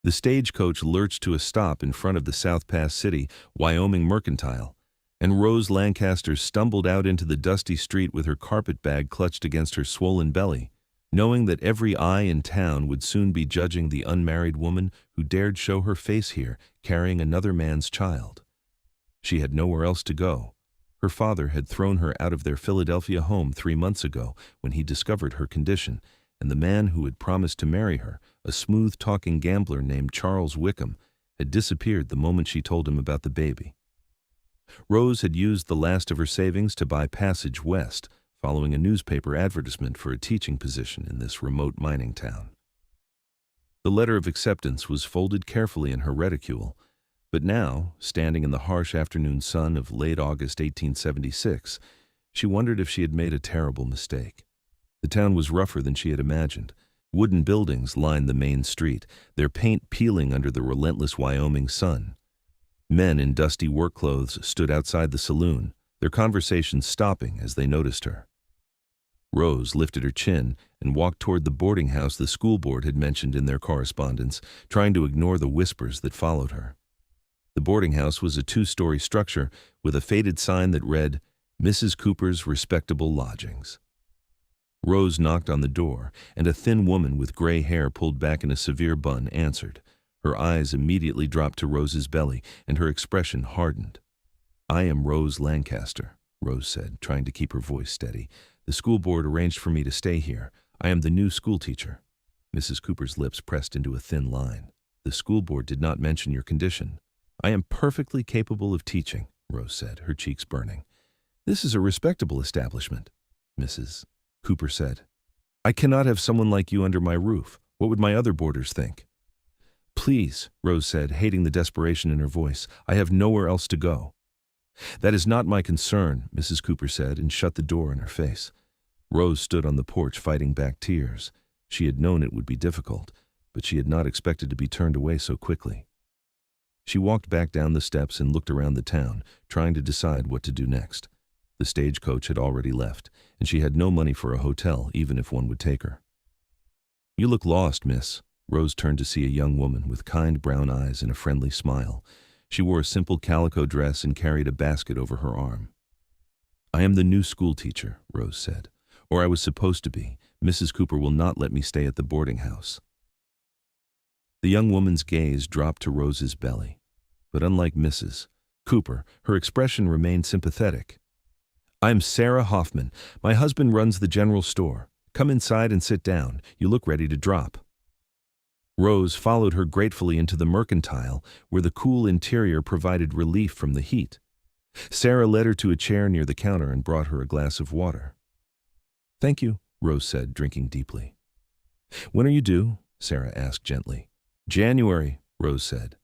The stagecoach lurched to a stop in front of the South Pass City, Wyoming Mercantile, and Rose Lancaster stumbled out into the dusty street with her carpet bag clutched against her swollen belly, knowing that every eye in town would soon be judging the unmarried woman who dared show her face here, carrying another man's child. She had nowhere else to go. Her father had thrown her out of their Philadelphia home 3 months ago when he discovered her condition, and the man who had promised to marry her, a smooth-talking gambler named Charles Wickham, had disappeared the moment she told him about the baby. Rose had used the last of her savings to buy passage west, following a newspaper advertisement for a teaching position in this remote mining town. The letter of acceptance was folded carefully in her reticule, but now, standing in the harsh afternoon sun of late August 1876, she wondered if she had made a terrible mistake. The town was rougher than she had imagined. Wooden buildings lined the main street, their paint peeling under the relentless Wyoming sun. Men in dusty work clothes stood outside the saloon, their conversations stopping as they noticed her. Rose lifted her chin and walked toward the boarding house the school board had mentioned in their correspondence, trying to ignore the whispers that followed her. The boarding house was a 2-story structure with a faded sign that read, "Mrs. Cooper's Respectable Lodgings." Rose knocked on the door, and a thin woman with gray hair pulled back in a severe bun answered. Her eyes immediately dropped to Rose's belly, and her expression hardened. "I am Rose Lancaster," Rose said, trying to keep her voice steady. "The school board arranged for me to stay here. I am the new schoolteacher." Mrs. Cooper's lips pressed into a thin line. "The school board did not mention your condition." "I am perfectly capable of teaching," Rose said, her cheeks burning. "This is a respectable establishment," Mrs. Cooper said. "I cannot have someone like you under my roof. What would my other boarders think?" "Please," Rose said, hating the desperation in her voice, "I have nowhere else to go." "That is not my concern," Mrs. Cooper said, and shut the door in her face. Rose stood on the porch fighting back tears. She had known it would be difficult, but she had not expected to be turned away so quickly. She walked back down the steps and looked around the town, trying to decide what to do next. The stagecoach had already left, and she had no money for a hotel, even if one would take her. "You look lost, miss." Rose turned to see a young woman with kind brown eyes and a friendly smile. She wore a simple calico dress and carried a basket over her arm. "I am the new schoolteacher," Rose said. "Or I was supposed to be. Mrs. Cooper will not let me stay at the boarding house." The young woman's gaze dropped to Rose's belly. But unlike Mrs. Cooper, her expression remained sympathetic. "I'm Sarah Hoffman. My husband runs the general store. Come inside and sit down. You look ready to drop." Rose followed her gratefully into the mercantile, where the cool interior provided relief from the heat. Sarah led her to a chair near the counter and brought her a glass of water. "Thank you," Rose said, drinking deeply. "When are you due?" Sarah asked gently. "January," Rose said.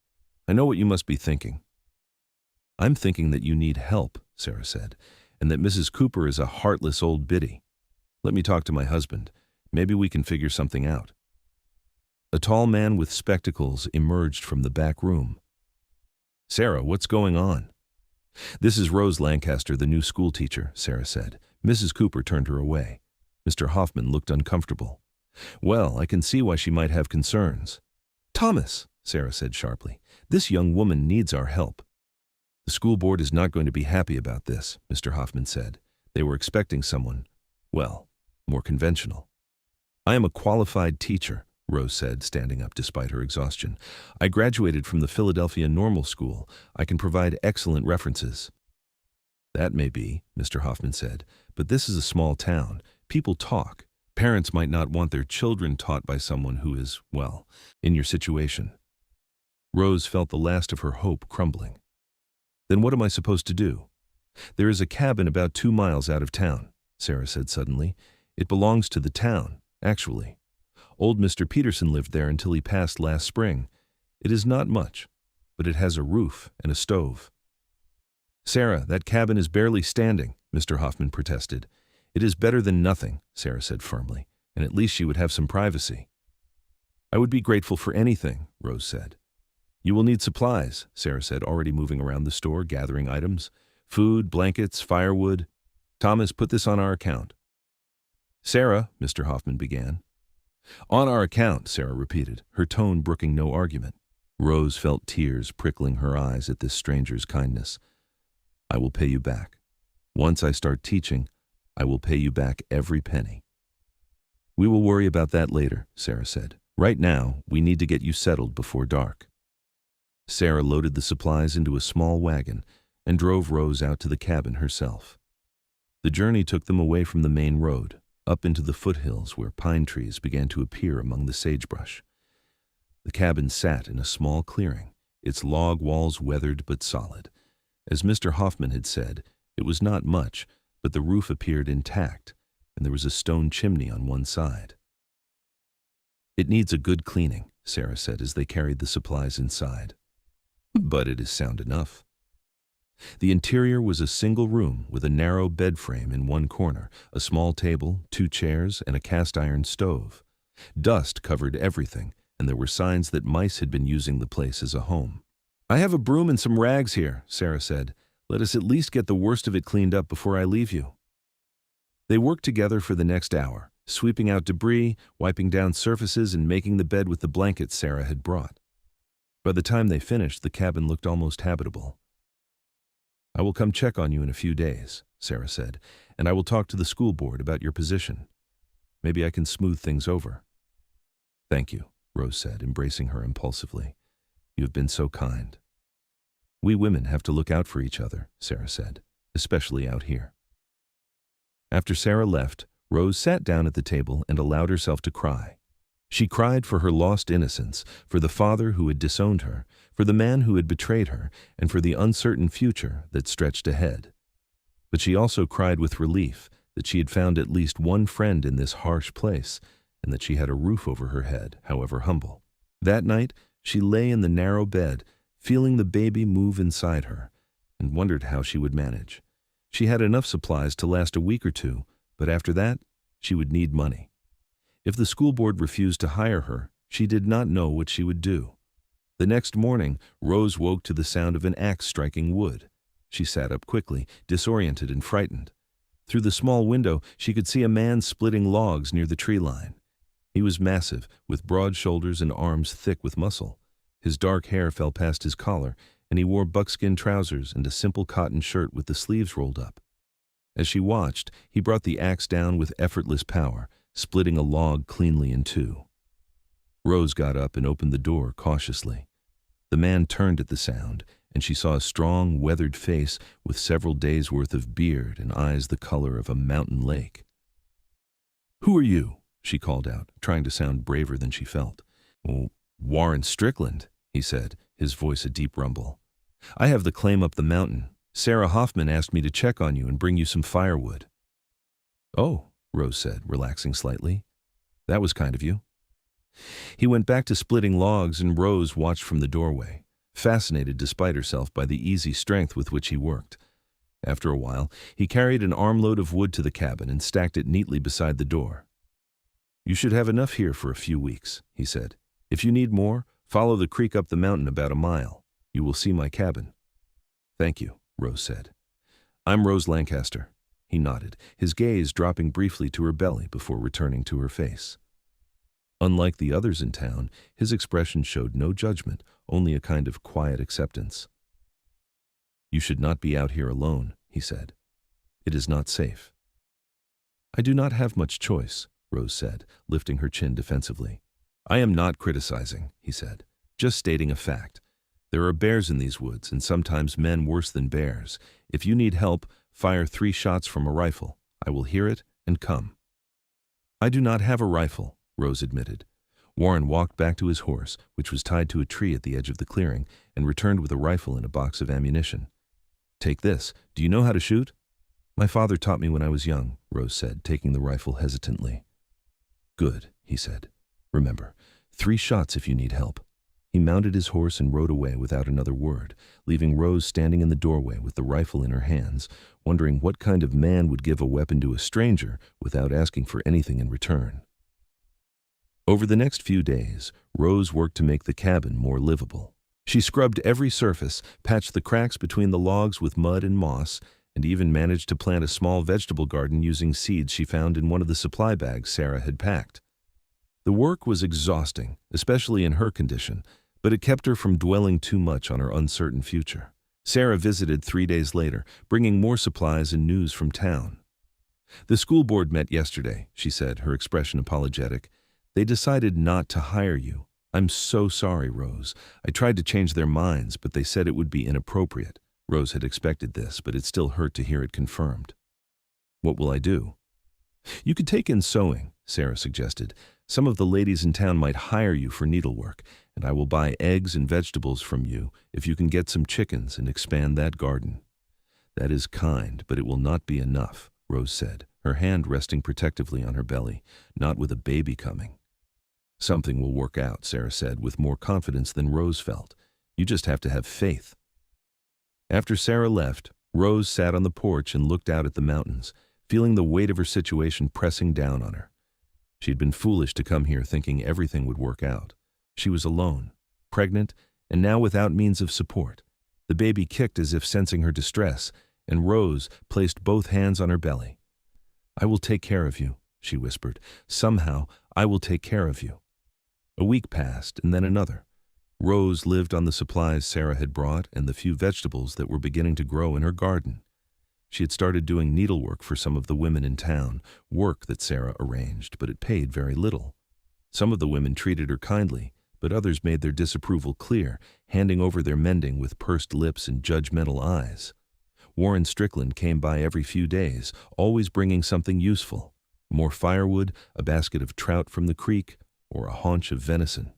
"I know what you must be thinking." "I'm thinking that you need help," Sarah said, "and that Mrs. Cooper is a heartless old biddy. Let me talk to my husband. Maybe we can figure something out." A tall man with spectacles emerged from the back room. "Sarah, what's going on?" "This is Rose Lancaster, the new schoolteacher," Sarah said. Mrs. Cooper turned her away. Mr. Hoffman looked uncomfortable. "Well, I can see why she might have concerns." "Thomas," Sarah said sharply, "this young woman needs our help." "The school board is not going to be happy about this," Mr. Hoffman said. They were expecting someone, well, more conventional. "I am a qualified teacher," Rose said, standing up despite her exhaustion. "I graduated from the Philadelphia Normal School. I can provide excellent references." "That may be," Mr. Hoffman said, "but this is a small town. People talk. Parents might not want their children taught by someone who is, well, in your situation." Rose felt the last of her hope crumbling. "Then what am I supposed to do?" "There is a cabin about 2 miles out of town," Sarah said suddenly. "It belongs to the town, actually. Old Mr. Peterson lived there until he passed last spring. It is not much, but it has a roof and a stove." "Sarah, that cabin is barely standing," Mr. Hoffman protested. "It is better than nothing," Sarah said firmly, "and at least she would have some privacy." "I would be grateful for anything," Rose said. "You will need supplies," Sarah said, already moving around the store, gathering items. "Food, blankets, firewood. Thomas, put this on our account." "Sarah," Mr. Hoffman began. On our account, Sarah repeated, her tone brooking no argument. Rose felt tears prickling her eyes at this stranger's kindness. I will pay you back. Once I start teaching, I will pay you back every penny. We will worry about that later, Sarah said. Right now, we need to get you settled before dark. Sarah loaded the supplies into a small wagon and drove Rose out to the cabin herself. The journey took them away from the main road, up into the foothills where pine trees began to appear among the sagebrush. The cabin sat in a small clearing, its log walls weathered but solid. As Mr. Hoffman had said, it was not much, but the roof appeared intact, and there was a stone chimney on one side. It needs a good cleaning, Sarah said as they carried the supplies inside. But it is sound enough. The interior was a single room with a narrow bed frame in one corner, a small table, 2 chairs, and a cast-iron stove. Dust covered everything, and there were signs that mice had been using the place as a home. I have a broom and some rags here, Sarah said. Let us at least get the worst of it cleaned up before I leave you. They worked together for the next hour, sweeping out debris, wiping down surfaces, and making the bed with the blankets Sarah had brought. By the time they finished, the cabin looked almost habitable. I will come check on you in a few days, Sarah said, and I will talk to the school board about your position. Maybe I can smooth things over. Thank you, Rose said, embracing her impulsively. You have been so kind. We women have to look out for each other, Sarah said, especially out here. After Sarah left, Rose sat down at the table and allowed herself to cry. She cried for her lost innocence, for the father who had disowned her, for the man who had betrayed her, and for the uncertain future that stretched ahead. But she also cried with relief that she had found at least one friend in this harsh place, and that she had a roof over her head, however humble. That night, she lay in the narrow bed, feeling the baby move inside her, and wondered how she would manage. She had enough supplies to last a week or two, but after that, she would need money. If the school board refused to hire her, she did not know what she would do. The next morning, Rose woke to the sound of an axe striking wood. She sat up quickly, disoriented and frightened. Through the small window, she could see a man splitting logs near the tree line. He was massive, with broad shoulders and arms thick with muscle. His dark hair fell past his collar, and he wore buckskin trousers and a simple cotton shirt with the sleeves rolled up. As she watched, he brought the axe down with effortless power, splitting a log cleanly in two. Rose got up and opened the door cautiously. The man turned at the sound, and she saw a strong, weathered face with several days' worth of beard and eyes the color of a mountain lake. "Who are you?" she called out, trying to sound braver than she felt. "Oh, Warren Strickland," he said, his voice a deep rumble. "I have the claim up the mountain. Sarah Hoffman asked me to check on you and bring you some firewood." "Oh," Rose said, relaxing slightly. "That was kind of you." He went back to splitting logs, and Rose watched from the doorway, fascinated despite herself by the easy strength with which he worked. After a while, he carried an armload of wood to the cabin and stacked it neatly beside the door. "You should have enough here for a few weeks," he said. "If you need more, follow the creek up the mountain about a mile. You will see my cabin." "Thank you," Rose said. "I'm Rose Lancaster." He nodded, his gaze dropping briefly to her belly before returning to her face. Unlike the others in town, his expression showed no judgment, only a kind of quiet acceptance. "You should not be out here alone," he said. "It is not safe." "I do not have much choice," Rose said, lifting her chin defensively. "I am not criticizing," he said, "just stating a fact. There are bears in these woods, and sometimes men worse than bears. If you need help, fire 3 shots from a rifle. I will hear it and come." "I do not have a rifle," Rose admitted. Warren walked back to his horse, which was tied to a tree at the edge of the clearing, and returned with a rifle and a box of ammunition. "Take this. Do you know how to shoot?" "My father taught me when I was young," Rose said, taking the rifle hesitantly. "Good," he said. "Remember, 3 shots if you need help." He mounted his horse and rode away without another word, leaving Rose standing in the doorway with the rifle in her hands, wondering what kind of man would give a weapon to a stranger without asking for anything in return. Over the next few days, Rose worked to make the cabin more livable. She scrubbed every surface, patched the cracks between the logs with mud and moss, and even managed to plant a small vegetable garden using seeds she found in one of the supply bags Sarah had packed. The work was exhausting, especially in her condition, but it kept her from dwelling too much on her uncertain future. Sarah visited 3 days later, bringing more supplies and news from town. "The school board met yesterday," she said, her expression apologetic. "They decided not to hire you. I'm so sorry, Rose. I tried to change their minds, but they said it would be inappropriate." Rose had expected this, but it still hurt to hear it confirmed. "What will I do?" "You could take in sewing," Sarah suggested. "Some of the ladies in town might hire you for needlework, and I will buy eggs and vegetables from you if you can get some chickens and expand that garden." "That is kind, but it will not be enough," Rose said, her hand resting protectively on her belly, "not with a baby coming." "Something will work out," Sarah said, with more confidence than Rose felt. "You just have to have faith." After Sarah left, Rose sat on the porch and looked out at the mountains, feeling the weight of her situation pressing down on her. She had been foolish to come here thinking everything would work out. She was alone, pregnant, and now without means of support. The baby kicked as if sensing her distress, and Rose placed both hands on her belly. "I will take care of you," she whispered. "Somehow, I will take care of you." A week passed, and then another. Rose lived on the supplies Sarah had brought and the few vegetables that were beginning to grow in her garden. She had started doing needlework for some of the women in town, work that Sarah arranged, but it paid very little. Some of the women treated her kindly, but others made their disapproval clear, handing over their mending with pursed lips and judgmental eyes. Warren Strickland came by every few days, always bringing something useful: more firewood, a basket of trout from the creek, or a haunch of venison.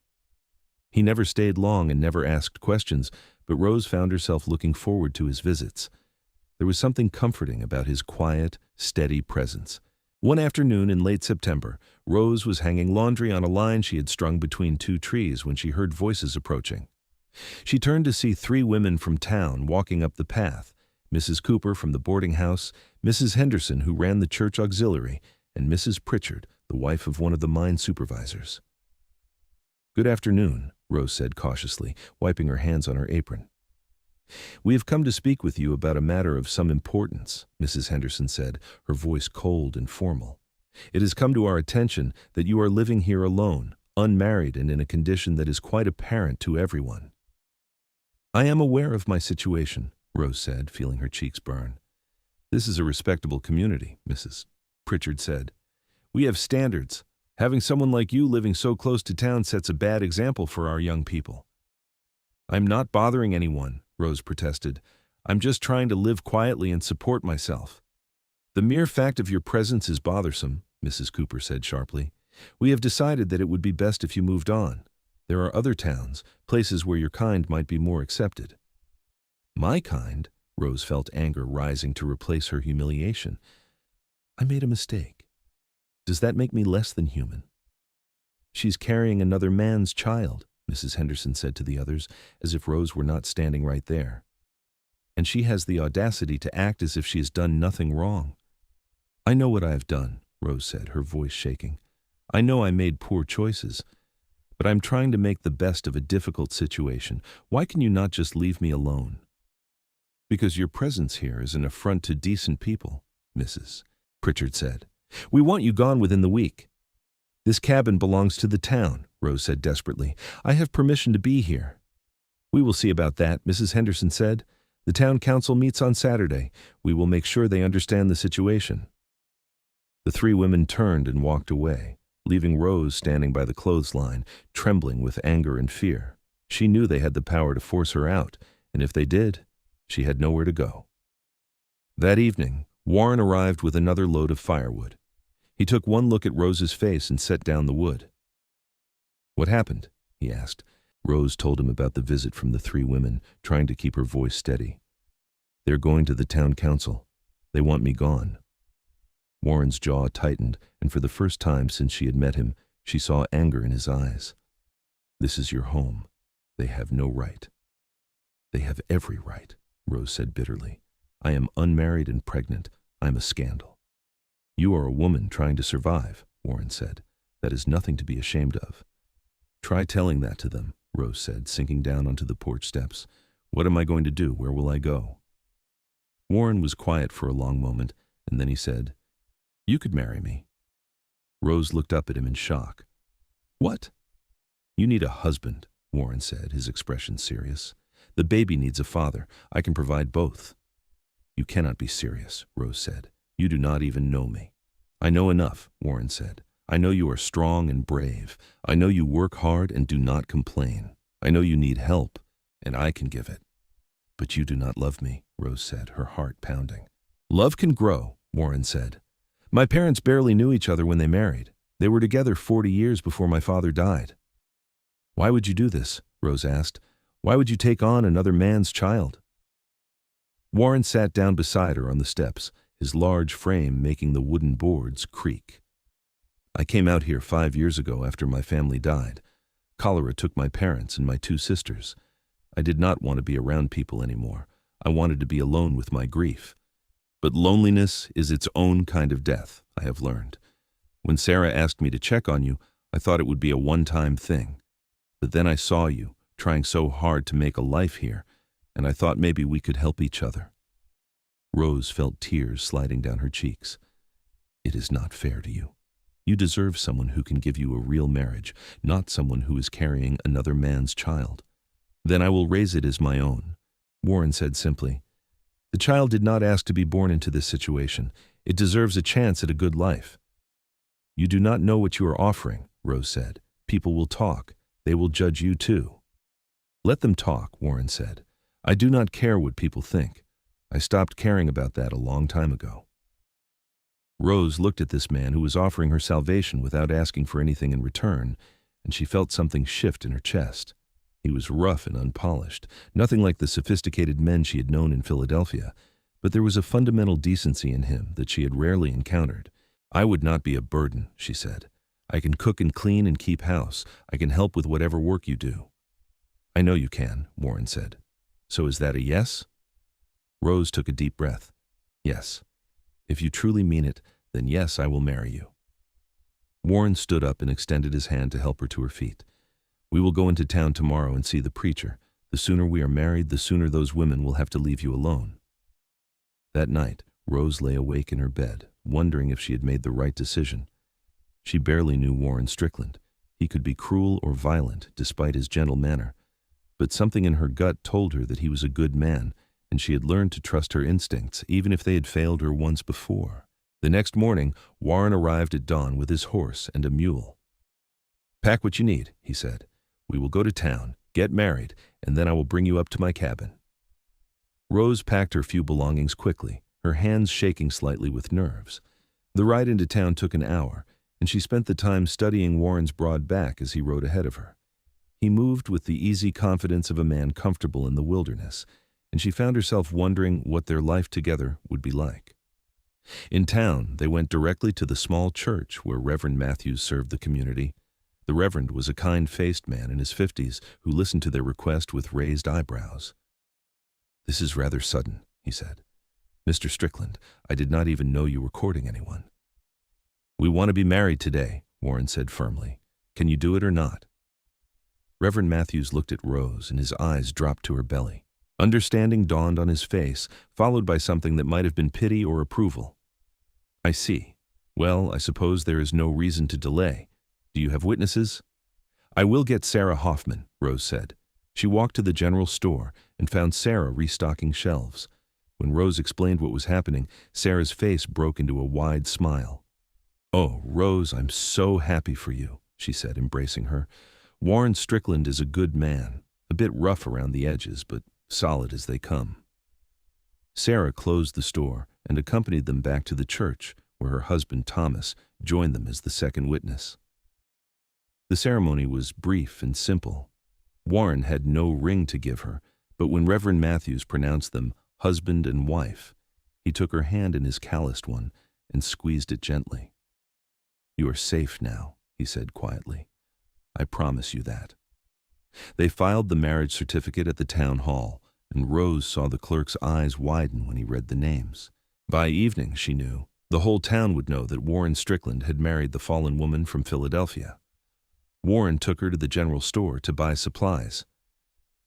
He never stayed long and never asked questions, but Rose found herself looking forward to his visits. There was something comforting about his quiet, steady presence. One afternoon in late September, Rose was hanging laundry on a line she had strung between two trees when she heard voices approaching. She turned to see 3 women from town walking up the path: Mrs. Cooper from the boarding house, Mrs. Henderson, who ran the church auxiliary, and Mrs. Pritchard, the wife of one of the mine supervisors. "Good afternoon," Rose said cautiously, wiping her hands on her apron. "We have come to speak with you about a matter of some importance," Mrs. Henderson said, her voice cold and formal. "It has come to our attention that you are living here alone, unmarried, and in a condition that is quite apparent to everyone." "I am aware of my situation," Rose said, feeling her cheeks burn. "This is a respectable community," Mrs. Pritchard said. "We have standards. Having someone like you living so close to town sets a bad example for our young people." "I'm not bothering anyone," Rose protested. "I'm just trying to live quietly and support myself." "The mere fact of your presence is bothersome," Mrs. Cooper said sharply. "We have decided that it would be best if you moved on. There are other towns, places where your kind might be more accepted." "My kind?" Rose felt anger rising to replace her humiliation. "I made a mistake. Does that make me less than human?" "She's carrying another man's child," Mrs. Henderson said to the others, as if Rose were not standing right there. "And she has the audacity to act as if she has done nothing wrong." "I know what I have done," Rose said, her voice shaking. "I know I made poor choices, but I'm trying to make the best of a difficult situation. Why can you not just leave me alone?" "Because your presence here is an affront to decent people," Mrs. Pritchard said. "We want you gone within the week." "This cabin belongs to the town," Rose said desperately. "I have permission to be here." "We will see about that," Mrs. Henderson said. "The town council meets on Saturday. We will make sure they understand the situation." The 3 women turned and walked away, leaving Rose standing by the clothesline, trembling with anger and fear. She knew they had the power to force her out, and if they did, she had nowhere to go. That evening, Warren arrived with another load of firewood. He took one look at Rose's face and set down the wood. "What happened?" he asked. Rose told him about the visit from the 3 women, trying to keep her voice steady. "They're going to the town council. They want me gone." Warren's jaw tightened, and for the first time since she had met him, she saw anger in his eyes. "This is your home. They have no right." "They have every right," Rose said bitterly. "I am unmarried and pregnant. I'm a scandal." "You are a woman trying to survive," Warren said. "That is nothing to be ashamed of." "Try telling that to them," Rose said, sinking down onto the porch steps. "What am I going to do? Where will I go?" Warren was quiet for a long moment, and then he said, "You could marry me." Rose looked up at him in shock. What? You need a husband, Warren said, his expression serious. The baby needs a father. I can provide both. You cannot be serious, Rose said. You do not even know me. I know enough, Warren said. I know you are strong and brave. I know you work hard and do not complain. I know you need help, and I can give it. But you do not love me, Rose said, her heart pounding. Love can grow, Warren said. My parents barely knew each other when they married. They were together 40 years before my father died. Why would you do this? Rose asked. Why would you take on another man's child? Warren sat down beside her on the steps, his large frame making the wooden boards creak. I came out here 5 years ago after my family died. Cholera took my parents and my 2 sisters. I did not want to be around people anymore. I wanted to be alone with my grief. But loneliness is its own kind of death, I have learned. When Sarah asked me to check on you, I thought it would be a one-time thing. But then I saw you, trying so hard to make a life here, and I thought maybe we could help each other. Rose felt tears sliding down her cheeks. It is not fair to you. You deserve someone who can give you a real marriage, not someone who is carrying another man's child. Then I will raise it as my own, Warren said simply. The child did not ask to be born into this situation. It deserves a chance at a good life. You do not know what you are offering, Rose said. People will talk. They will judge you too. Let them talk, Warren said. I do not care what people think. I stopped caring about that a long time ago. Rose looked at this man who was offering her salvation without asking for anything in return, and she felt something shift in her chest. He was rough and unpolished, nothing like the sophisticated men she had known in Philadelphia, but there was a fundamental decency in him that she had rarely encountered. I would not be a burden, she said. I can cook and clean and keep house. I can help with whatever work you do. I know you can, Warren said. So is that a yes? Rose took a deep breath. Yes. If you truly mean it, then yes, I will marry you. Warren stood up and extended his hand to help her to her feet. We will go into town tomorrow and see the preacher. The sooner we are married, the sooner those women will have to leave you alone. That night, Rose lay awake in her bed, wondering if she had made the right decision. She barely knew Warren Strickland. He could be cruel or violent, despite his gentle manner. But something in her gut told her that he was a good man, and she had learned to trust her instincts, even if they had failed her once before. The next morning, Warren arrived at dawn with his horse and a mule. Pack what you need, he said. We will go to town, get married, and then I will bring you up to my cabin. Rose packed her few belongings quickly, her hands shaking slightly with nerves. The ride into town took an hour, and she spent the time studying Warren's broad back as he rode ahead of her. He moved with the easy confidence of a man comfortable in the wilderness, and she found herself wondering what their life together would be like. In town, they went directly to the small church where Reverend Matthews served the community. The Reverend was a kind-faced man in his 50s who listened to their request with raised eyebrows. This is rather sudden, he said. Mr. Strickland, I did not even know you were courting anyone. We want to be married today, Warren said firmly. Can you do it or not? Reverend Matthews looked at Rose, and his eyes dropped to her belly. Understanding dawned on his face, followed by something that might have been pity or approval. I see. Well, I suppose there is no reason to delay. Do you have witnesses? I will get Sarah Hoffman, Rose said. She walked to the general store and found Sarah restocking shelves. When Rose explained what was happening, Sarah's face broke into a wide smile. Oh, Rose, I'm so happy for you, she said, embracing her. Warren Strickland is a good man, a bit rough around the edges, but solid as they come. Sarah closed the store and accompanied them back to the church, where her husband, Thomas, joined them as the second witness. The ceremony was brief and simple. Warren had no ring to give her, but when Reverend Matthews pronounced them husband and wife, he took her hand in his calloused one and squeezed it gently. You are safe now, he said quietly. I promise you that. They filed the marriage certificate at the town hall, and Rose saw the clerk's eyes widen when he read the names. By evening, she knew, the whole town would know that Warren Strickland had married the fallen woman from Philadelphia. Warren took her to the general store to buy supplies.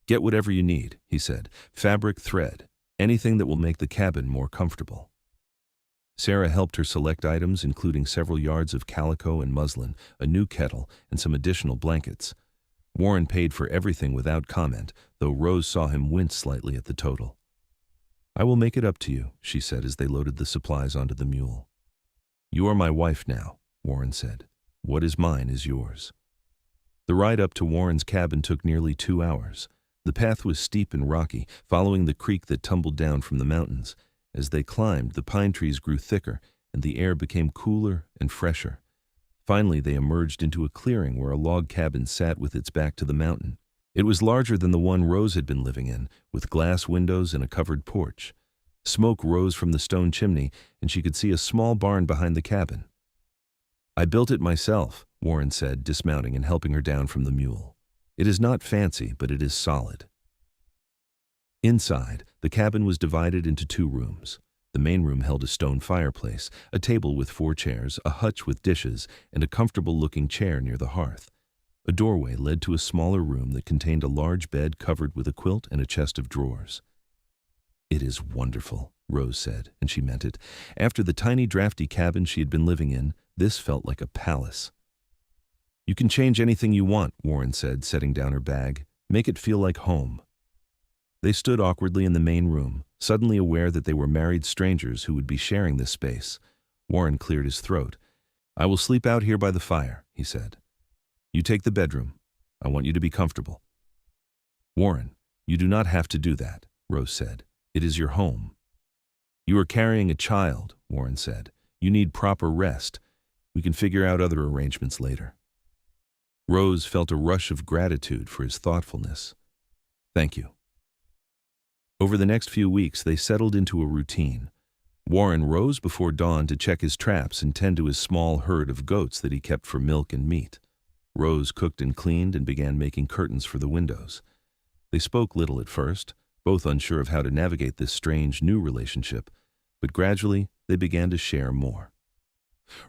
Get whatever you need, he said, fabric, thread, anything that will make the cabin more comfortable. Sarah helped her select items including several yards of calico and muslin, a new kettle, and some additional blankets. Warren paid for everything without comment, though Rose saw him wince slightly at the total. "I will make it up to you," she said as they loaded the supplies onto the mule. "You are my wife now," Warren said. "What is mine is yours." The ride up to Warren's cabin took nearly 2 hours. The path was steep and rocky, following the creek that tumbled down from the mountains. As they climbed, the pine trees grew thicker, and the air became cooler and fresher. Finally, they emerged into a clearing where a log cabin sat with its back to the mountain. It was larger than the one Rose had been living in, with glass windows and a covered porch. Smoke rose from the stone chimney, and she could see a small barn behind the cabin. "I built it myself," Warren said, dismounting and helping her down from the mule. "It is not fancy, but it is solid." Inside, the cabin was divided into 2 rooms. The main room held a stone fireplace, a table with 4 chairs, a hutch with dishes, and a comfortable-looking chair near the hearth. A doorway led to a smaller room that contained a large bed covered with a quilt and a chest of drawers. "It is wonderful," Rose said, and she meant it. After the tiny drafty cabin she had been living in, this felt like a palace. "You can change anything you want," Warren said, setting down her bag. "Make it feel like home." They stood awkwardly in the main room, suddenly aware that they were married strangers who would be sharing this space. Warren cleared his throat. "I will sleep out here by the fire," he said. "You take the bedroom. I want you to be comfortable." "Warren, you do not have to do that," Rose said. "It is your home." "You are carrying a child," Warren said. "You need proper rest. We can figure out other arrangements later." Rose felt a rush of gratitude for his thoughtfulness. "Thank you." Over the next few weeks, they settled into a routine. Warren rose before dawn to check his traps and tend to his small herd of goats that he kept for milk and meat. Rose cooked and cleaned and began making curtains for the windows. They spoke little at first, both unsure of how to navigate this strange new relationship, but gradually they began to share more.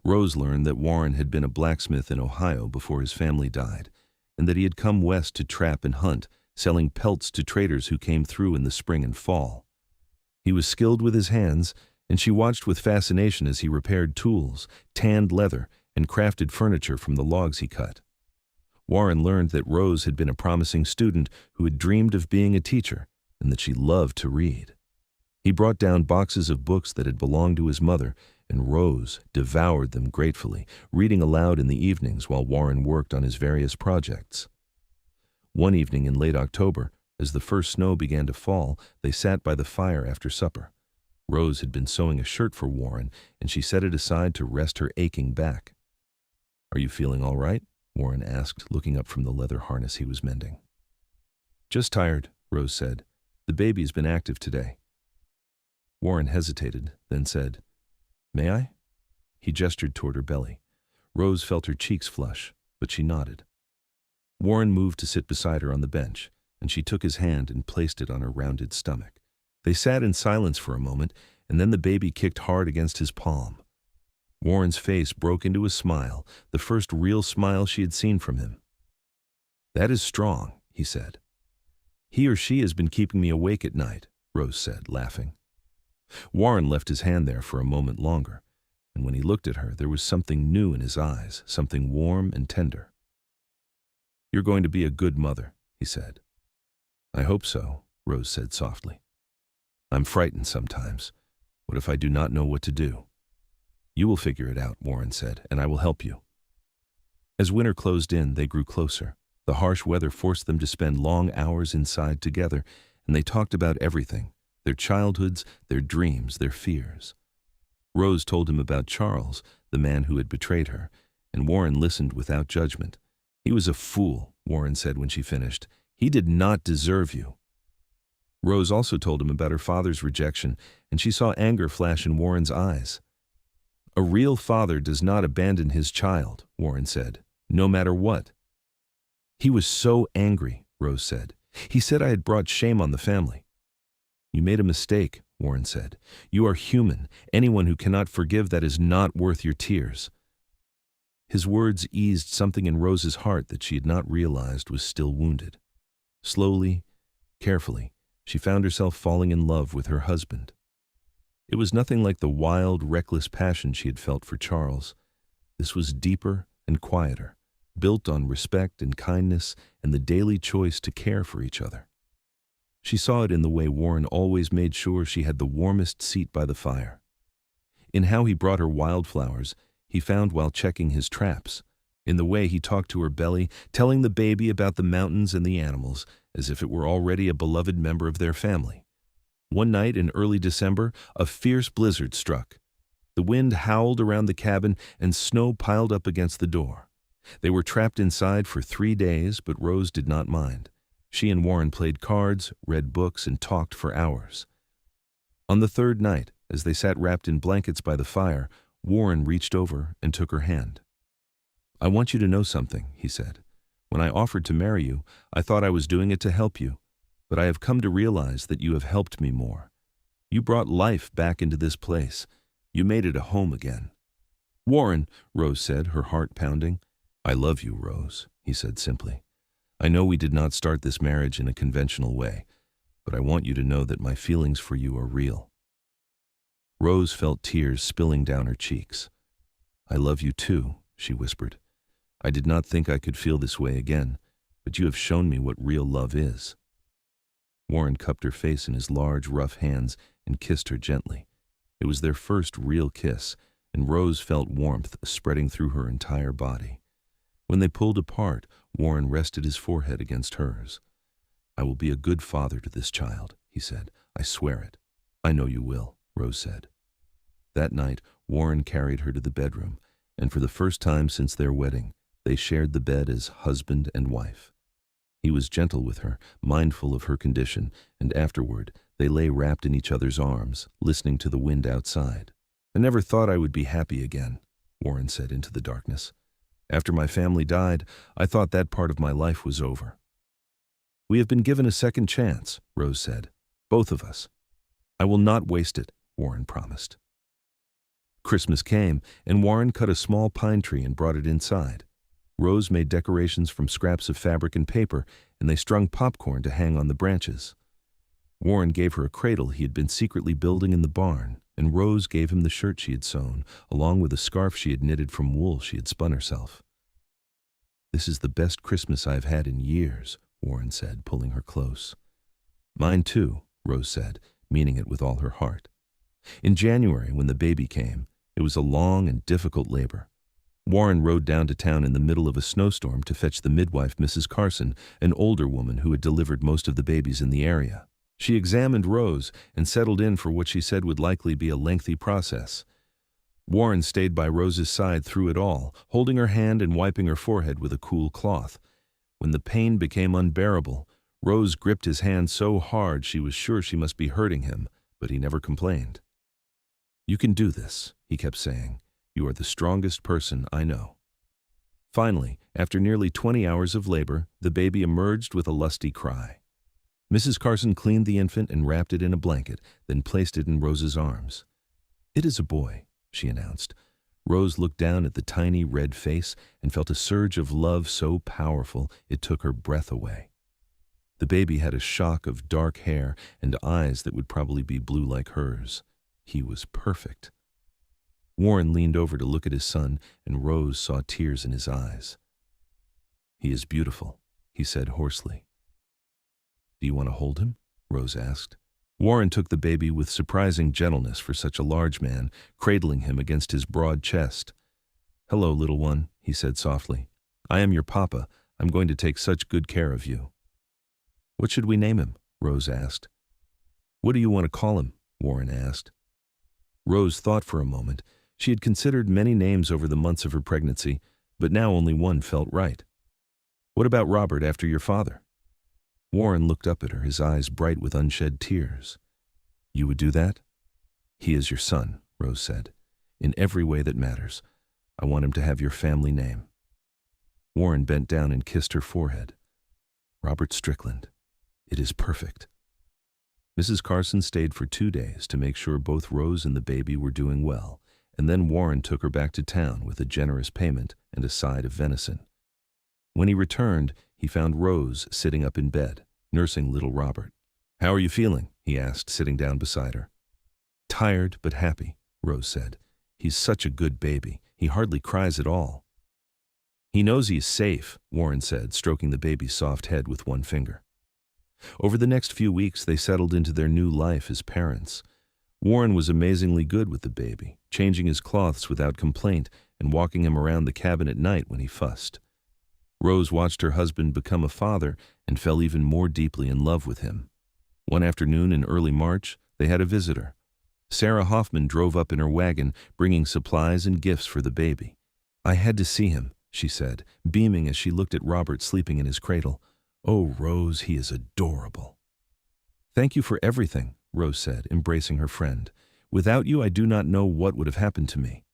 Rose learned that Warren had been a blacksmith in Ohio before his family died, and that he had come west to trap and hunt, selling pelts to traders who came through in the spring and fall. He was skilled with his hands, and she watched with fascination as he repaired tools, tanned leather, and crafted furniture from the logs he cut. Warren learned that Rose had been a promising student who had dreamed of being a teacher, and that she loved to read. He brought down boxes of books that had belonged to his mother, and Rose devoured them gratefully, reading aloud in the evenings while Warren worked on his various projects. One evening in late October, as the first snow began to fall, they sat by the fire after supper. Rose had been sewing a shirt for Warren, and she set it aside to rest her aching back. "Are you feeling all right?" Warren asked, looking up from the leather harness he was mending. "Just tired," Rose said. "The baby's been active today." Warren hesitated, then said, "May I?" He gestured toward her belly. Rose felt her cheeks flush, but she nodded. Warren moved to sit beside her on the bench, and she took his hand and placed it on her rounded stomach. They sat in silence for a moment, and then the baby kicked hard against his palm. Warren's face broke into a smile, the first real smile she had seen from him. "That is strong," he said. "He or she has been keeping me awake at night," Rose said, laughing. Warren left his hand there for a moment longer, and when he looked at her, there was something new in his eyes, something warm and tender. "You're going to be a good mother," he said. "I hope so," Rose said softly. "I'm frightened sometimes. What if I do not know what to do?" "You will figure it out," Warren said, "and I will help you." As winter closed in, they grew closer. The harsh weather forced them to spend long hours inside together, and they talked about everything, their childhoods, their dreams, their fears. Rose told him about Charles, the man who had betrayed her, and Warren listened without judgment. "He was a fool," Warren said when she finished. "He did not deserve you." Rose also told him about her father's rejection, and she saw anger flash in Warren's eyes. "A real father does not abandon his child," Warren said, "no matter what." "He was so angry," Rose said. "He said I had brought shame on the family." "You made a mistake," Warren said. "You are human. Anyone who cannot forgive that is not worth your tears." His words eased something in Rose's heart that she had not realized was still wounded. Slowly, carefully, she found herself falling in love with her husband. It was nothing like the wild, reckless passion she had felt for Charles. This was deeper and quieter, built on respect and kindness and the daily choice to care for each other. She saw it in the way Warren always made sure she had the warmest seat by the fire, in how he brought her wildflowers he found while checking his traps, in the way he talked to her belly, telling the baby about the mountains and the animals as if it were already a beloved member of their family. One night in early December, a fierce blizzard struck. The wind howled around the cabin and snow piled up against the door. They were trapped inside for 3 days, but Rose did not mind. She and Warren played cards, read books, and talked for hours. On the third night, as they sat wrapped in blankets by the fire, Warren reached over and took her hand. "I want you to know something," he said. "When I offered to marry you, I thought I was doing it to help you, but I have come to realize that you have helped me more. You brought life back into this place. You made it a home again." "Warren," Rose said, her heart pounding. "I love you, Rose," he said simply. "I know we did not start this marriage in a conventional way, but I want you to know that my feelings for you are real." Rose felt tears spilling down her cheeks. "I love you too," she whispered. "I did not think I could feel this way again, but you have shown me what real love is." Warren cupped her face in his large, rough hands and kissed her gently. It was their first real kiss, and Rose felt warmth spreading through her entire body. When they pulled apart, Warren rested his forehead against hers. "I will be a good father to this child," he said. "I swear it." "I know you will," Rose said. That night, Warren carried her to the bedroom, and for the first time since their wedding, they shared the bed as husband and wife. He was gentle with her, mindful of her condition, and afterward, they lay wrapped in each other's arms, listening to the wind outside. "I never thought I would be happy again," Warren said into the darkness. "After my family died, I thought that part of my life was over." "We have been given a second chance," Rose said. "Both of us." "I will not waste it," Warren promised. Christmas came, and Warren cut a small pine tree and brought it inside. Rose made decorations from scraps of fabric and paper, and they strung popcorn to hang on the branches. Warren gave her a cradle he had been secretly building in the barn, and Rose gave him the shirt she had sewn, along with a scarf she had knitted from wool she had spun herself. "This is the best Christmas I have had in years," Warren said, pulling her close. "Mine too," Rose said, meaning it with all her heart. In January, when the baby came, it was a long and difficult labor. Warren rode down to town in the middle of a snowstorm to fetch the midwife, Mrs. Carson, an older woman who had delivered most of the babies in the area. She examined Rose and settled in for what she said would likely be a lengthy process. Warren stayed by Rose's side through it all, holding her hand and wiping her forehead with a cool cloth. When the pain became unbearable, Rose gripped his hand so hard she was sure she must be hurting him, but he never complained. "You can do this," he kept saying. "You are the strongest person I know." Finally, after nearly 20 hours of labor, the baby emerged with a lusty cry. Mrs. Carson cleaned the infant and wrapped it in a blanket, then placed it in Rose's arms. "It is a boy," she announced. Rose looked down at the tiny red face and felt a surge of love so powerful it took her breath away. The baby had a shock of dark hair and eyes that would probably be blue like hers. He was perfect. Warren leaned over to look at his son, and Rose saw tears in his eyes. "He is beautiful," he said hoarsely. "Do you want to hold him?" Rose asked. Warren took the baby with surprising gentleness for such a large man, cradling him against his broad chest. "Hello, little one," he said softly. "I am your papa. I'm going to take such good care of you." "What should we name him?" Rose asked. "What do you want to call him?" Warren asked. Rose thought for a moment. She had considered many names over the months of her pregnancy, but now only one felt right. "What about Robert after your father?" Warren looked up at her, his eyes bright with unshed tears. "You would do that?" "He is your son," Rose said. "In every way that matters. I want him to have your family name." Warren bent down and kissed her forehead. "Robert Strickland. It is perfect." Mrs. Carson stayed for 2 days to make sure both Rose and the baby were doing well, and then Warren took her back to town with a generous payment and a side of venison. When he returned, he found Rose sitting up in bed, nursing little Robert. "How are you feeling?" he asked, sitting down beside her. Tired but happy, Rose said. He's such a good baby. He hardly cries at all. He knows he's safe, Warren said, stroking the baby's soft head with one finger. Over the next few weeks, they settled into their new life as parents. Warren was amazingly good with the baby, changing his cloths without complaint and walking him around the cabin at night when he fussed. Rose watched her husband become a father and fell even more deeply in love with him. One afternoon in early March, they had a visitor. Sarah Hoffman drove up in her wagon, bringing supplies and gifts for the baby. "I had to see him," she said, beaming as she looked at Robert sleeping in his cradle. "Oh, Rose, he is adorable." "Thank you for everything," Rose said, embracing her friend. "Without you, I do not know what would have happened to me."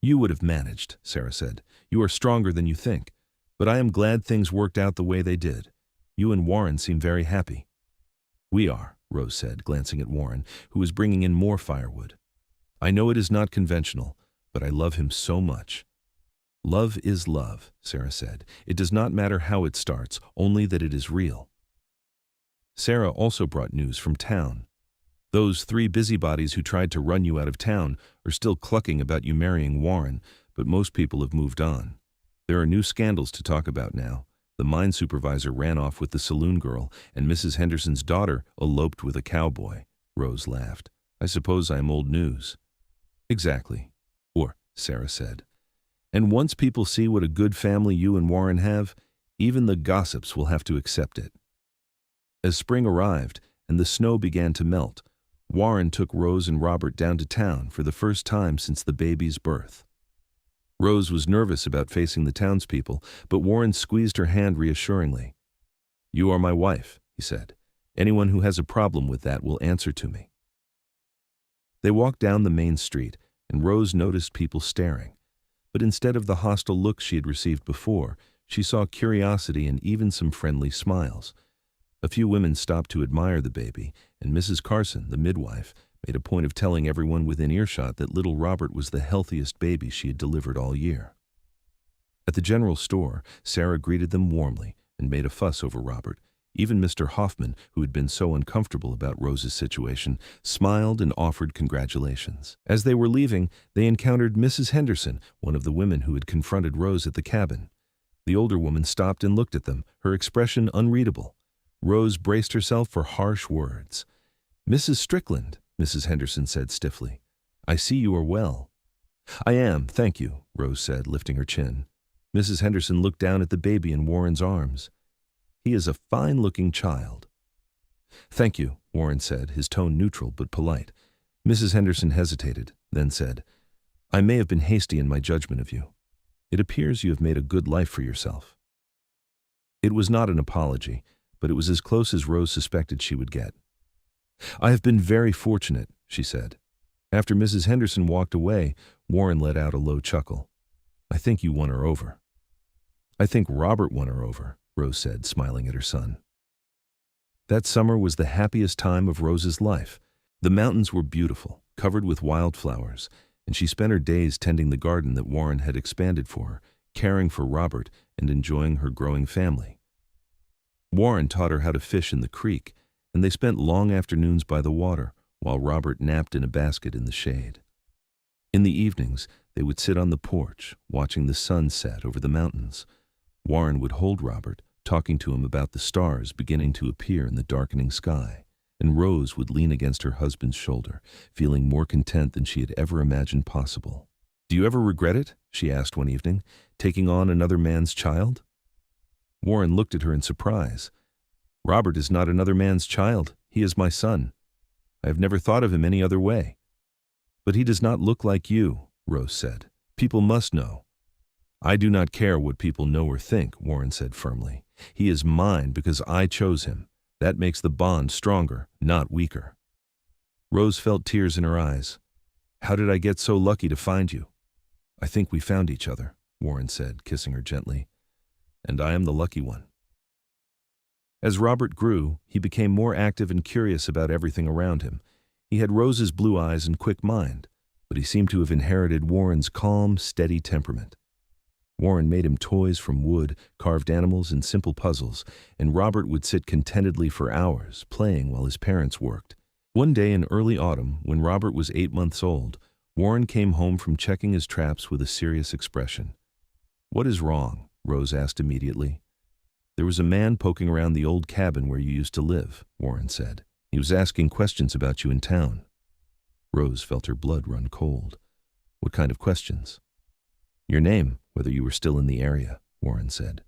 "You would have managed," Sarah said. "You are stronger than you think. But I am glad things worked out the way they did. You and Warren seem very happy." "We are," Rose said, glancing at Warren, who was bringing in more firewood. "I know it is not conventional, but I love him so much." "Love is love," Sarah said. "It does not matter how it starts, only that it is real." Sarah also brought news from town. "Those 3 busybodies who tried to run you out of town are still clucking about you marrying Warren, but most people have moved on. There are new scandals to talk about now. The mine supervisor ran off with the saloon girl, and Mrs. Henderson's daughter eloped with a cowboy." Rose laughed. "I suppose I am old news." "Exactly," Sarah said. "And once people see what a good family you and Warren have, even the gossips will have to accept it." As spring arrived and the snow began to melt, Warren took Rose and Robert down to town for the first time since the baby's birth. Rose was nervous about facing the townspeople, but Warren squeezed her hand reassuringly. "You are my wife," he said. "Anyone who has a problem with that will answer to me." They walked down the main street, and Rose noticed people staring. But instead of the hostile looks she had received before, she saw curiosity and even some friendly smiles. A few women stopped to admire the baby, and Mrs. Carson, the midwife, made a point of telling everyone within earshot that little Robert was the healthiest baby she had delivered all year. At the general store, Sarah greeted them warmly and made a fuss over Robert. Even Mr. Hoffman, who had been so uncomfortable about Rose's situation, smiled and offered congratulations. As they were leaving, they encountered Mrs. Henderson, one of the women who had confronted Rose at the cabin. The older woman stopped and looked at them, her expression unreadable. Rose braced herself for harsh words. "Mrs. Strickland," Mrs. Henderson said stiffly. "I see you are well." "I am, thank you," Rose said, lifting her chin. Mrs. Henderson looked down at the baby in Warren's arms. "He is a fine-looking child." "Thank you," Warren said, his tone neutral but polite. Mrs. Henderson hesitated, then said, "I may have been hasty in my judgment of you. It appears you have made a good life for yourself." It was not an apology, but it was as close as Rose suspected she would get. "I have been very fortunate," she said. After Mrs. Henderson walked away, Warren let out a low chuckle. "I think you won her over." "I think Robert won her over," Rose said, smiling at her son. That summer was the happiest time of Rose's life. The mountains were beautiful, covered with wildflowers, and she spent her days tending the garden that Warren had expanded for her, caring for Robert, and enjoying her growing family. Warren taught her how to fish in the creek, and they spent long afternoons by the water, while Robert napped in a basket in the shade. In the evenings, they would sit on the porch, watching the sun set over the mountains. Warren would hold Robert, talking to him about the stars beginning to appear in the darkening sky, and Rose would lean against her husband's shoulder, feeling more content than she had ever imagined possible. "Do you ever regret it?" she asked one evening, "taking on another man's child?" Warren looked at her in surprise. "Robert is not another man's child. He is my son. I have never thought of him any other way." "But he does not look like you," Rose said. "People must know." "I do not care what people know or think," Warren said firmly. "He is mine because I chose him. That makes the bond stronger, not weaker." Rose felt tears in her eyes. "How did I get so lucky to find you?" "I think we found each other," Warren said, kissing her gently. "And I am the lucky one." As Robert grew, he became more active and curious about everything around him. He had Rose's blue eyes and quick mind, but he seemed to have inherited Warren's calm, steady temperament. Warren made him toys from wood, carved animals, and simple puzzles, and Robert would sit contentedly for hours, playing while his parents worked. One day in early autumn, when Robert was 8 months old, Warren came home from checking his traps with a serious expression. "What is wrong?" Rose asked immediately. "There was a man poking around the old cabin where you used to live," Warren said. "He was asking questions about you in town." Rose felt her blood run cold. "What kind of questions?" "Your name, whether you were still in the area," Warren said.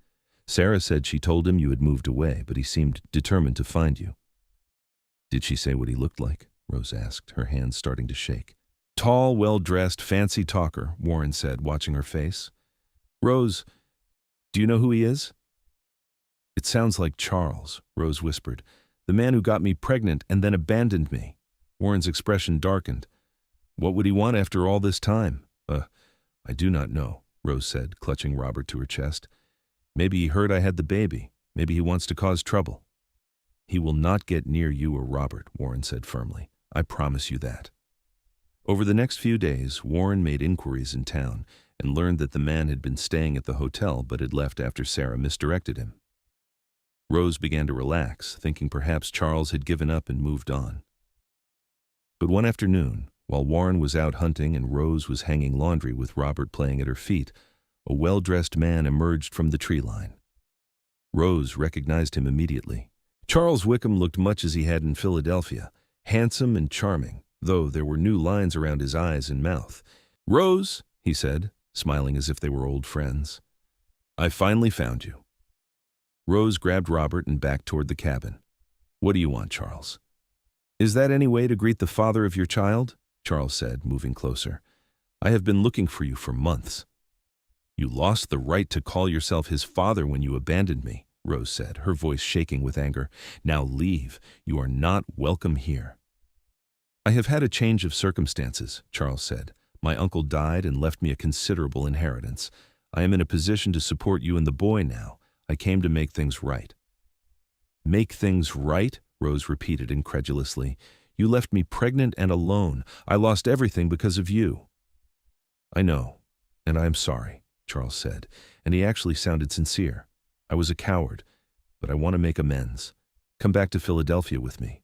"Sarah said she told him you had moved away, but he seemed determined to find you." "Did she say what he looked like?" Rose asked, her hands starting to shake. "Tall, well-dressed, fancy talker," Warren said, watching her face. "Rose, do you know who he is?" "It sounds like Charles," Rose whispered. "The man who got me pregnant and then abandoned me." Warren's expression darkened. "What would he want after all this time?" I do not know," Rose said, clutching Robert to her chest. "Maybe he heard I had the baby. Maybe he wants to cause trouble." "He will not get near you or Robert," Warren said firmly. "I promise you that." Over the next few days, Warren made inquiries in town and learned that the man had been staying at the hotel but had left after Sarah misdirected him. Rose began to relax, thinking perhaps Charles had given up and moved on. But one afternoon, while Warren was out hunting and Rose was hanging laundry with Robert playing at her feet, a well-dressed man emerged from the tree line. Rose recognized him immediately. Charles Wickham looked much as he had in Philadelphia, handsome and charming, though there were new lines around his eyes and mouth. "Rose," he said, smiling as if they were old friends. "I finally found you." Rose grabbed Robert and backed toward the cabin. "What do you want, Charles?" "Is that any way to greet the father of your child?" Charles said, moving closer. "I have been looking for you for months." "You lost the right to call yourself his father when you abandoned me," Rose said, her voice shaking with anger. "Now leave. You are not welcome here." "I have had a change of circumstances," Charles said. "My uncle died and left me a considerable inheritance. I am in a position to support you and the boy now. I came to make things right." "Make things right?" Rose repeated incredulously. "You left me pregnant and alone. I lost everything because of you." "I know, and I am sorry," Charles said, and he actually sounded sincere. "I was a coward, but I want to make amends. Come back to Philadelphia with me.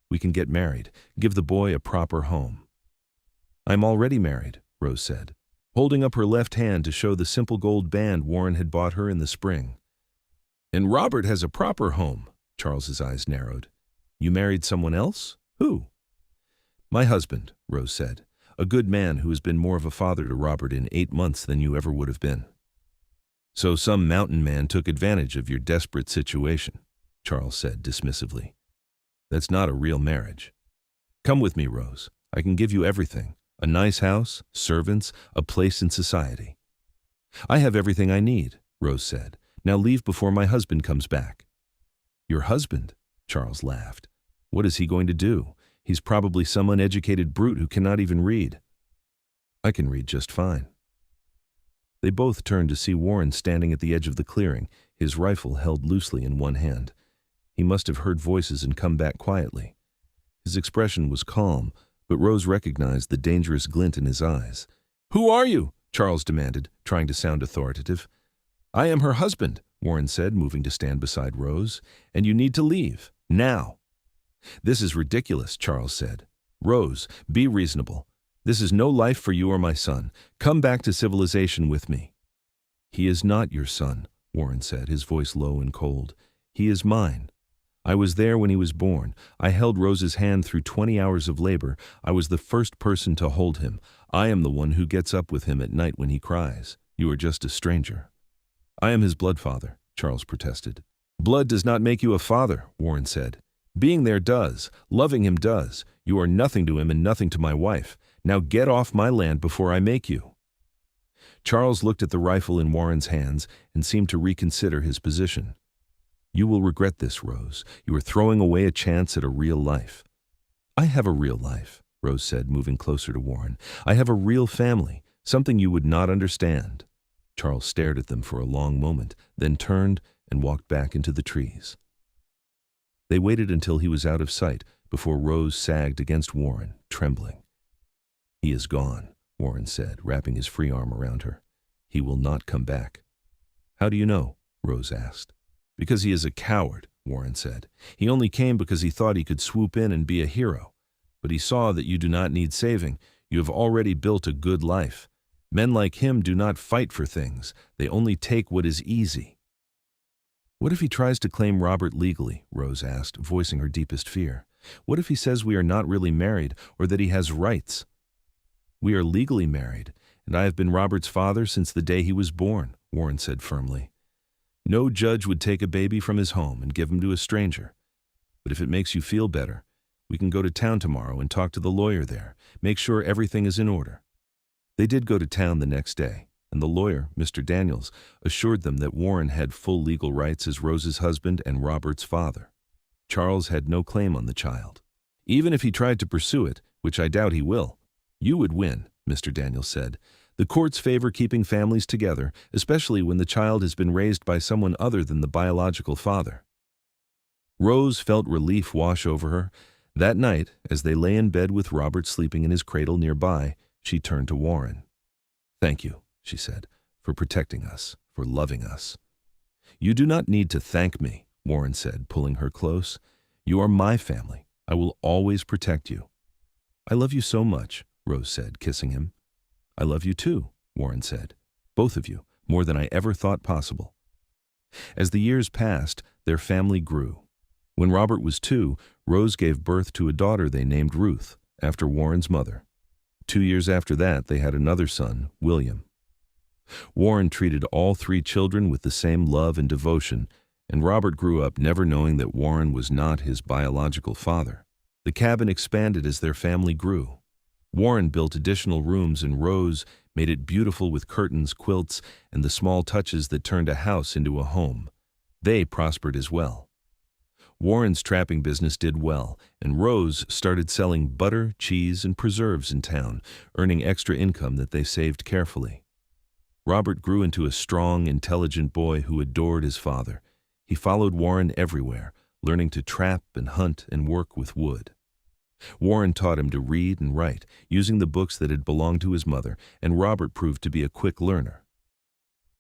We can get married, give the boy a proper home." "I'm already married," Rose said, holding up her left hand to show the simple gold band Warren had bought her in the spring. "And Robert has a proper home," Charles's eyes narrowed. "You married someone else? Who?" "My husband," Rose said, "a good man who has been more of a father to Robert in 8 months than you ever would have been." "So some mountain man took advantage of your desperate situation," Charles said dismissively. "That's not a real marriage. Come with me, Rose. I can give you everything. A nice house, servants, a place in society." "I have everything I need," Rose said. "Now leave before my husband comes back." "Your husband?" Charles laughed. "What is he going to do? He's probably some uneducated brute who cannot even read." "I can read just fine." They both turned to see Warren standing at the edge of the clearing, his rifle held loosely in one hand. He must have heard voices and come back quietly. His expression was calm, but Rose recognized the dangerous glint in his eyes. "Who are you?" Charles demanded, trying to sound authoritative. "I am her husband," Warren said, moving to stand beside Rose, "and you need to leave, now." "This is ridiculous," Charles said. "Rose, be reasonable. This is no life for you or my son. Come back to civilization with me." "He is not your son," Warren said, his voice low and cold. "He is mine. I was there when he was born. I held Rose's hand through 20 hours of labor. I was the first person to hold him. I am the one who gets up with him at night when he cries. You are just a stranger." "I am his blood father," Charles protested. "Blood does not make you a father," Warren said. "Being there does. Loving him does. You are nothing to him and nothing to my wife. Now get off my land before I make you." Charles looked at the rifle in Warren's hands and seemed to reconsider his position. "You will regret this, Rose. You are throwing away a chance at a real life." "I have a real life," Rose said, moving closer to Warren. "I have a real family, something you would not understand." Charles stared at them for a long moment, then turned and walked back into the trees. They waited until he was out of sight before Rose sagged against Warren, trembling. "He is gone," Warren said, wrapping his free arm around her. "He will not come back." "How do you know?" Rose asked. "Because he is a coward," Warren said. "He only came because he thought he could swoop in and be a hero. But he saw that you do not need saving. You have already built a good life. Men like him do not fight for things. They only take what is easy." "What if he tries to claim Robert legally?" Rose asked, voicing her deepest fear. "What if he says we are not really married, or that he has rights?" "We are legally married, and I have been Robert's father since the day he was born," Warren said firmly. "No judge would take a baby from his home and give him to a stranger. But if it makes you feel better, we can go to town tomorrow and talk to the lawyer there, make sure everything is in order." They did go to town the next day, and the lawyer, Mr. Daniels, assured them that Warren had full legal rights as Rose's husband and Robert's father. Charles had no claim on the child. "Even if he tried to pursue it, which I doubt he will, you would win," Mr. Daniels said. "The courts favor keeping families together, especially when the child has been raised by someone other than the biological father." Rose felt relief wash over her. That night, as they lay in bed with Robert sleeping in his cradle nearby, she turned to Warren. "Thank you," she said, "for protecting us, for loving us." "You do not need to thank me," Warren said, pulling her close. "You are my family. I will always protect you." "I love you so much," Rose said, kissing him. "I love you too," Warren said. "Both of you, more than I ever thought possible." As the years passed, their family grew. When Robert was 2, Rose gave birth to a daughter they named Ruth, after Warren's mother. 2 years after that, they had another son, William. Warren treated all 3 children with the same love and devotion, and Robert grew up never knowing that Warren was not his biological father. The cabin expanded as their family grew. Warren built additional rooms, and Rose made it beautiful with curtains, quilts, and the small touches that turned a house into a home. They prospered as well. Warren's trapping business did well, and Rose started selling butter, cheese, and preserves in town, earning extra income that they saved carefully. Robert grew into a strong, intelligent boy who adored his father. He followed Warren everywhere, learning to trap and hunt and work with wood. Warren taught him to read and write, using the books that had belonged to his mother, and Robert proved to be a quick learner.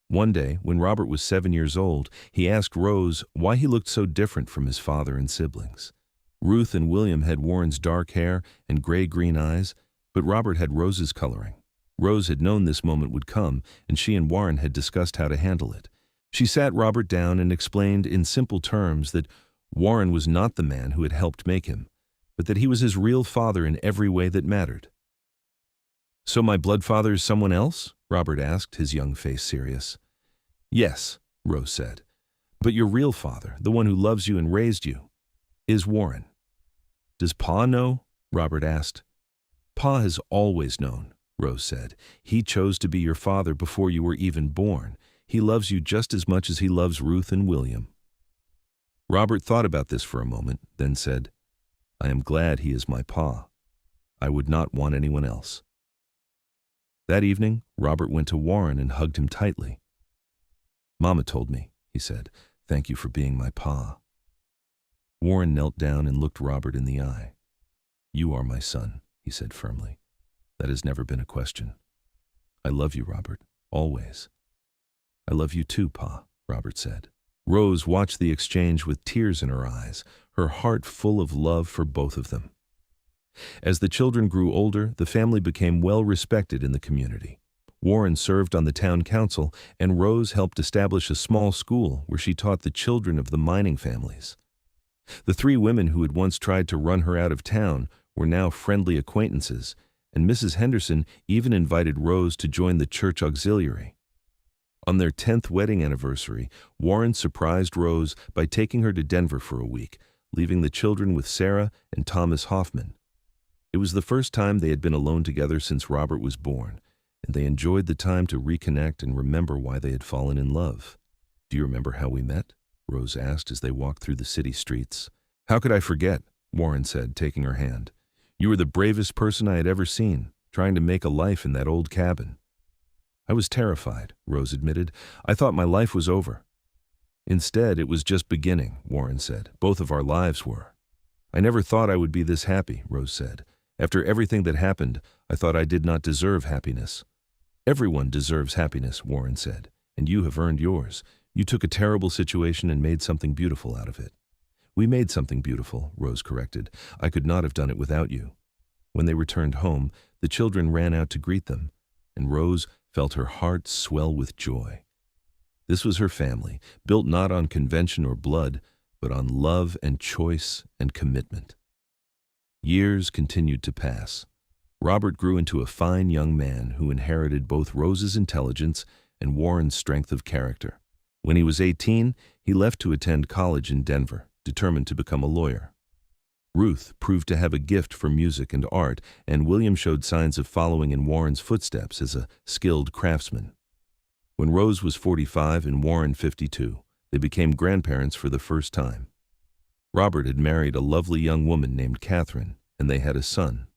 One day, when Robert was 7 years old, he asked Rose why he looked so different from his father and siblings. Ruth and William had Warren's dark hair and gray-green eyes, but Robert had Rose's coloring. Rose had known this moment would come, and she and Warren had discussed how to handle it. She sat Robert down and explained in simple terms that Warren was not the man who had helped make him, but that he was his real father in every way that mattered. "So my blood father is someone else?" Robert asked, his young face serious. "Yes," Rose said. "But your real father, the one who loves you and raised you, is Warren." "Does Pa know?" Robert asked. "Pa has always known," Rose said. "He chose to be your father before you were even born. He loves you just as much as he loves Ruth and William." Robert thought about this for a moment, then said, "I am glad he is my pa. I would not want anyone else." That evening, Robert went to Warren and hugged him tightly. "Mama told me," he said. "Thank you for being my pa." Warren knelt down and looked Robert in the eye. "You are my son," he said firmly. "That has never been a question. I love you, Robert, always." "I love you too, Pa," Robert said. Rose watched the exchange with tears in her eyes, her heart full of love for both of them. As the children grew older, the family became well respected in the community. Warren served on the town council, and Rose helped establish a small school where she taught the children of the mining families. The 3 women who had once tried to run her out of town were now friendly acquaintances, and Mrs. Henderson even invited Rose to join the church auxiliary. On their 10th wedding anniversary, Warren surprised Rose by taking her to Denver for a week, leaving the children with Sarah and Thomas Hoffman. It was the first time they had been alone together since Robert was born, and they enjoyed the time to reconnect and remember why they had fallen in love. "Do you remember how we met?" Rose asked as they walked through the city streets. "How could I forget?" Warren said, taking her hand. "You were the bravest person I had ever seen, trying to make a life in that old cabin." "I was terrified," Rose admitted. "I thought my life was over." "Instead, it was just beginning," Warren said. "Both of our lives were." "I never thought I would be this happy," Rose said. "After everything that happened, I thought I did not deserve happiness." "Everyone deserves happiness," Warren said, "and you have earned yours. You took a terrible situation and made something beautiful out of it." "We made something beautiful," Rose corrected. "I could not have done it without you." When they returned home, the children ran out to greet them, and Rose felt her heart swell with joy. This was her family, built not on convention or blood, but on love and choice and commitment. Years continued to pass. Robert grew into a fine young man who inherited both Rose's intelligence and Warren's strength of character. When he was 18, he left to attend college in Denver, determined to become a lawyer. Ruth proved to have a gift for music and art, and William showed signs of following in Warren's footsteps as a skilled craftsman. When Rose was 45 and Warren 52, they became grandparents for the first time. Robert had married a lovely young woman named Catherine, and they had a son.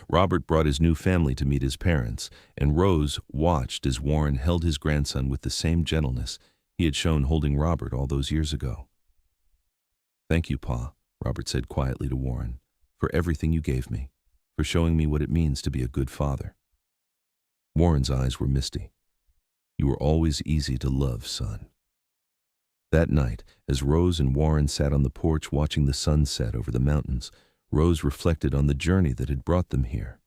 Robert brought his new family to meet his parents, and Rose watched as Warren held his grandson with the same gentleness he had shown holding Robert all those years ago. "Thank you, Pa," Robert said quietly to Warren, "for everything you gave me, for showing me what it means to be a good father." Warren's eyes were misty. "You were always easy to love, son." That night, as Rose and Warren sat on the porch watching the sun set over the mountains, Rose reflected on the journey that had brought them here.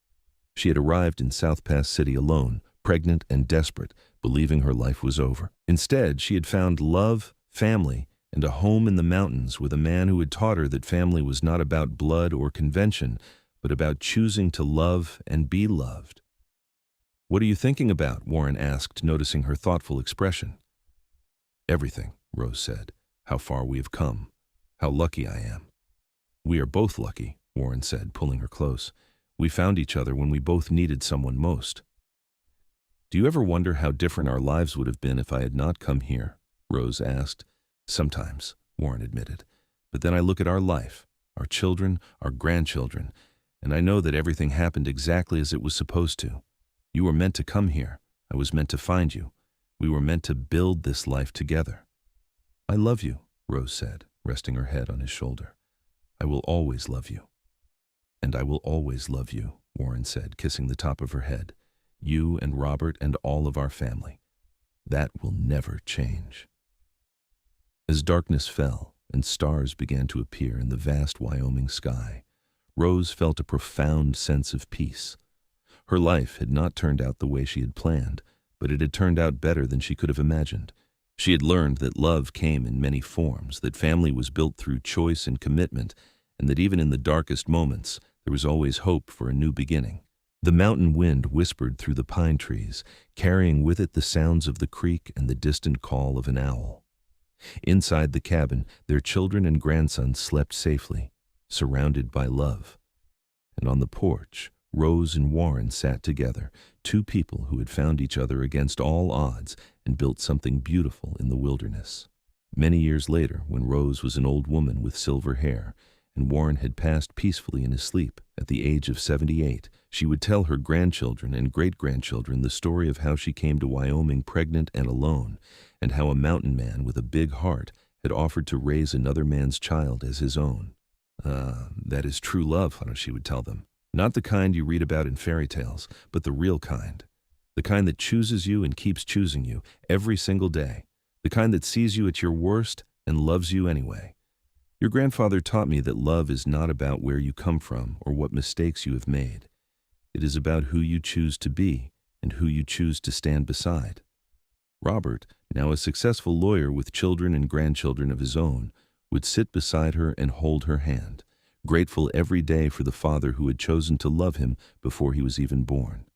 She had arrived in South Pass City alone, pregnant and desperate, believing her life was over. Instead, she had found love, family, and a home in the mountains with a man who had taught her that family was not about blood or convention, but about choosing to love and be loved. "What are you thinking about?" Warren asked, noticing her thoughtful expression. "Everything," Rose said. "How far we have come. How lucky I am." "We are both lucky," Warren said, pulling her close. "We found each other when we both needed someone most." "Do you ever wonder how different our lives would have been if I had not come here?" Rose asked. "Sometimes," Warren admitted. "But then I look at our life, our children, our grandchildren, and I know that everything happened exactly as it was supposed to. You were meant to come here. I was meant to find you. We were meant to build this life together." "I love you," Rose said, resting her head on his shoulder. "I will always love you." "And I will always love you," Warren said, kissing the top of her head. "You and Robert and all of our family. That will never change." As darkness fell and stars began to appear in the vast Wyoming sky, Rose felt a profound sense of peace. Her life had not turned out the way she had planned, but it had turned out better than she could have imagined. She had learned that love came in many forms, that family was built through choice and commitment, and that even in the darkest moments, there was always hope for a new beginning. The mountain wind whispered through the pine trees, carrying with it the sounds of the creek and the distant call of an owl. Inside the cabin, their children and grandsons slept safely, surrounded by love. And on the porch, Rose and Warren sat together, two people who had found each other against all odds and built something beautiful in the wilderness. Many years later, when Rose was an old woman with silver hair, and Warren had passed peacefully in his sleep at the age of 78, she would tell her grandchildren and great-grandchildren the story of how she came to Wyoming pregnant and alone, and how a mountain man with a big heart had offered to raise another man's child as his own. That is true love," she would tell them. "Not the kind you read about in fairy tales, but the real kind. The kind that chooses you and keeps choosing you every single day. The kind that sees you at your worst and loves you anyway. Your grandfather taught me that love is not about where you come from or what mistakes you have made. It is about who you choose to be and who you choose to stand beside." Robert, now a successful lawyer with children and grandchildren of his own, would sit beside her and hold her hand, grateful every day for the father who had chosen to love him before he was even born.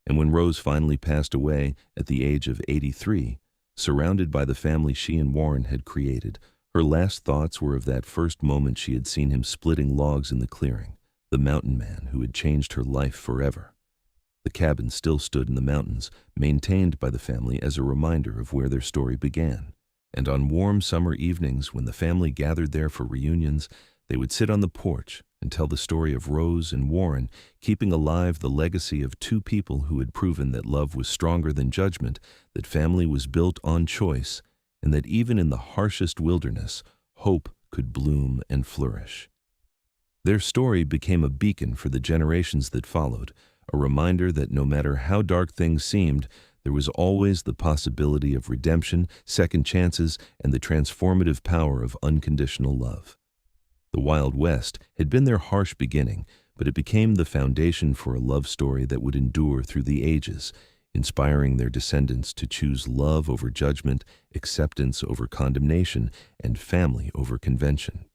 And when Rose finally passed away at the age of 83, surrounded by the family she and Warren had created, her last thoughts were of that first moment she had seen him splitting logs in the clearing, the mountain man who had changed her life forever. The cabin still stood in the mountains, maintained by the family as a reminder of where their story began. And on warm summer evenings, when the family gathered there for reunions, they would sit on the porch and tell the story of Rose and Warren, keeping alive the legacy of two people who had proven that love was stronger than judgment, that family was built on choice, and that even in the harshest wilderness, hope could bloom and flourish. Their story became a beacon for the generations that followed, a reminder that no matter how dark things seemed, there was always the possibility of redemption, second chances, and the transformative power of unconditional love. The Wild West had been their harsh beginning, but it became the foundation for a love story that would endure through the ages, inspiring their descendants to choose love over judgment, acceptance over condemnation, and family over convention.